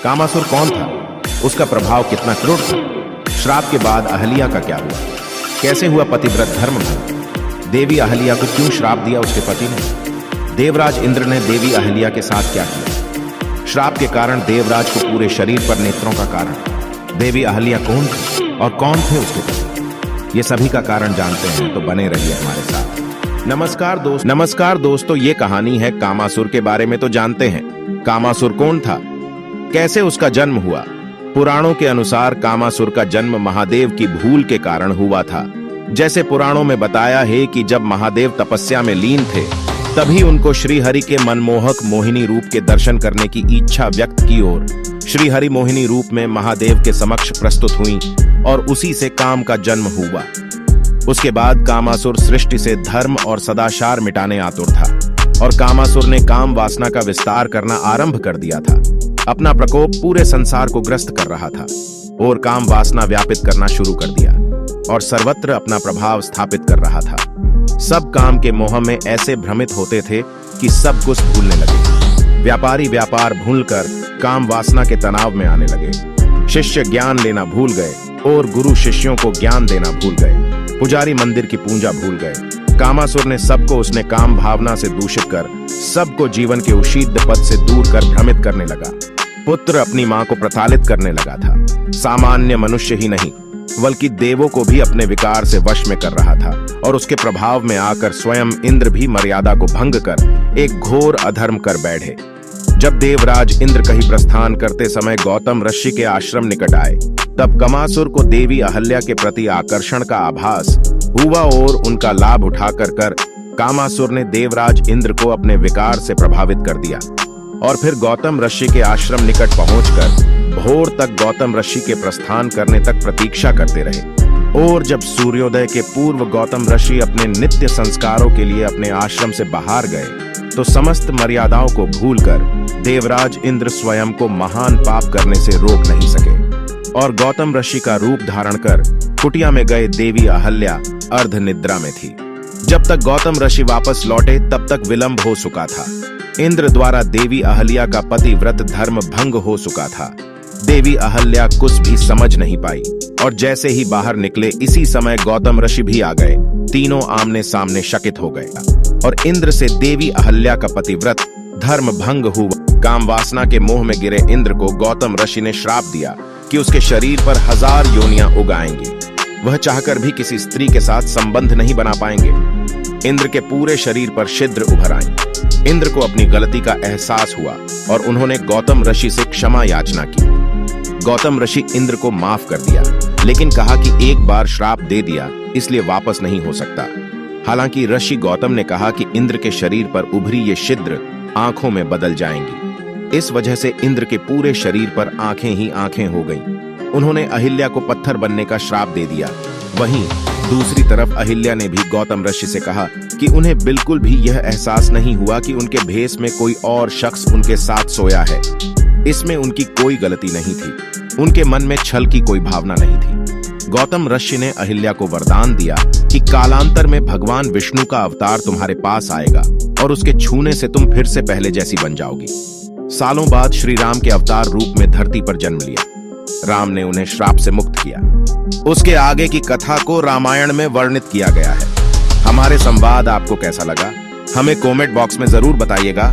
कामासुर कौन था? उसका प्रभाव कितना क्रूर था? श्राप के बाद अहल्या का क्या हुआ? कैसे हुआ पतिव्रत धर्म भंग? देवी अहल्या को क्यों श्राप दिया उसके पति ने? देवराज इंद्र ने देवी अहल्या के साथ क्या किया? श्राप के कारण देवराज को पूरे शरीर पर नेत्रों का कारण। देवी अहल्या कौन थी और कौन थे उसके पति? ये सभी का कारण जानते हैं, तो बने रहिए हमारे साथ। नमस्कार दोस्तों, ये कहानी है कामासुर के बारे में। तो जानते हैं कामासुर कौन था, कैसे उसका जन्म हुआ। पुराणों के अनुसार कामासुर का जन्म महादेव की भूल के कारण हुआ था। जैसे पुराणों में बताया है कि जब महादेव तपस्या में लीन थे, तभी उनको श्रीहरि के मनमोहक मोहिनी रूप के दर्शन करने की इच्छा व्यक्त की और श्रीहरि मोहिनी रूप में महादेव के समक्ष प्रस्तुत हुई और उसी से काम का जन्म हुआ। उसके बाद कामासुर सृष्टि से धर्म और सदाचार मिटाने आतुर था और कामासुर ने काम वासना का विस्तार करना आरंभ कर दिया था। अपना प्रकोप पूरे संसार को ग्रस्त कर रहा था और काम वासना व्यापित करना शुरू कर दिया और सर्वत्र अपना प्रभाव स्थापित कर रहा था। सब काम के मोह में ऐसे भ्रमित होते थे कि सब कुछ भूलने लगे। व्यापारी व्यापार भूलकर काम वासना के तनाव में आने लगे। शिष्य ज्ञान लेना भूल गए और गुरु शिष्यों को ज्ञान देना भूल गए। पुजारी मंदिर की पूजा भूल गए। कामासुर ने सबको उसने काम भावना से दूषित कर सबको जीवन के उषिद्ध पद से दूर कर भ्रमित करने लगा। पुत्र अपनी मां को प्रताड़ित करने लगा था। सामान्य मनुष्य ही नहीं बल्कि देवों को भी अपने विकार से वश में कर रहा था और उसके प्रभाव में आकर स्वयं इंद्र भी मर्यादा को भंग कर एक घोर अधर्म कर बैठे। जब देवराज इंद्र कहीं प्रस्थान करते समय गौतम ऋषि के आश्रम निकट आए, तब कामासुर को देवी अहल्या के प्रति आकर्षण का आभास हुआ और उनका लाभ उठाकर कामासुर ने देवराज इंद्र को अपने विकार से प्रभावित कर दिया और फिर गौतम ऋषि के आश्रम निकट पहुंचकर भोर तक गौतम ऋषि के प्रस्थान करने तक प्रतीक्षा करते रहे। और जब सूर्योदय के पूर्व गौतम ऋषि अपने नित्य संस्कारों के लिए अपने आश्रम से बाहर गए, तो समस्त मर्यादाओं को भूलकर देवराज इंद्र स्वयं को महान पाप करने से रोक नहीं सके और गौतम ऋषि का रूप धारण कर कुटिया में गए। देवी अहल्या अर्ध निद्रा में थी। जब तक गौतम ऋषि वापस लौटे तब तक विलंब हो चुका था। इंद्र द्वारा देवी अहल्या का पतिव्रत धर्म भंग हो चुका था। देवी अहल्या कुछ भी समझ नहीं पाई और जैसे ही बाहर निकले, इसी समय गौतम ऋषि भी आ गए। तीनों आमने सामने शकित हो गए और इंद्र से देवी अहल्या का पतिव्रत धर्म भंग हुआ। काम वासना के मोह में गिरे इंद्र को गौतम ऋषि ने श्राप दिया कि उसके शरीर पर 1000 योनियां उगाएंगी। वह चाहकर भी किसी स्त्री के साथ संबंध नहीं बना पाएंगे। इंद्र के पूरे शरीर पर छिद्र उभर आए। इंद्र को अपनी गलती का एहसास हुआ और उन्होंने गौतम ऋषि से क्षमा याचना की। गौतम ऋषि इंद्र को माफ कर दिया, लेकिन कहा कि एक बार श्राप दे दिया इसलिए वापस नहीं हो सकता। हालांकि ऋषि गौतम ने कहा कि इंद्र के शरीर पर उभरी ये छिद्र आंखों में बदल जाएंगी। इस वजह से इंद्र के पूरे शरीर पर आंखें ही आंखें हो गईं। उन्होंने अहिल्या को पत्थर बनने का श्राप दे दिया। वहीं दूसरी तरफ अहिल्या ने भी गौतम ऋषि से कहा कि उन्हें बिल्कुल भी यह एहसास नहीं हुआ कि उनके भेष में कोई और शख्स उनके साथ सोया है। इसमें उनकी कोई गलती नहीं थी। उनके मन में छल की कोई भावना नहीं थी। गौतम ऋषि ने अहिल्या को वरदान दिया कि कालांतर में भगवान विष्णु का अवतार तुम्हारे पास आएगा और उसके छूने से तुम फिर से पहले जैसी बन जाओगी। सालों बाद श्री राम के अवतार रूप में धरती पर जन्म लिया। राम ने उन्हें श्राप से मुक्त किया। उसके आगे की कथा को रामायण में वर्णित किया गया है। हमारे संवाद आपको कैसा लगा, हमें कमेंट बॉक्स में जरूर बताइएगा।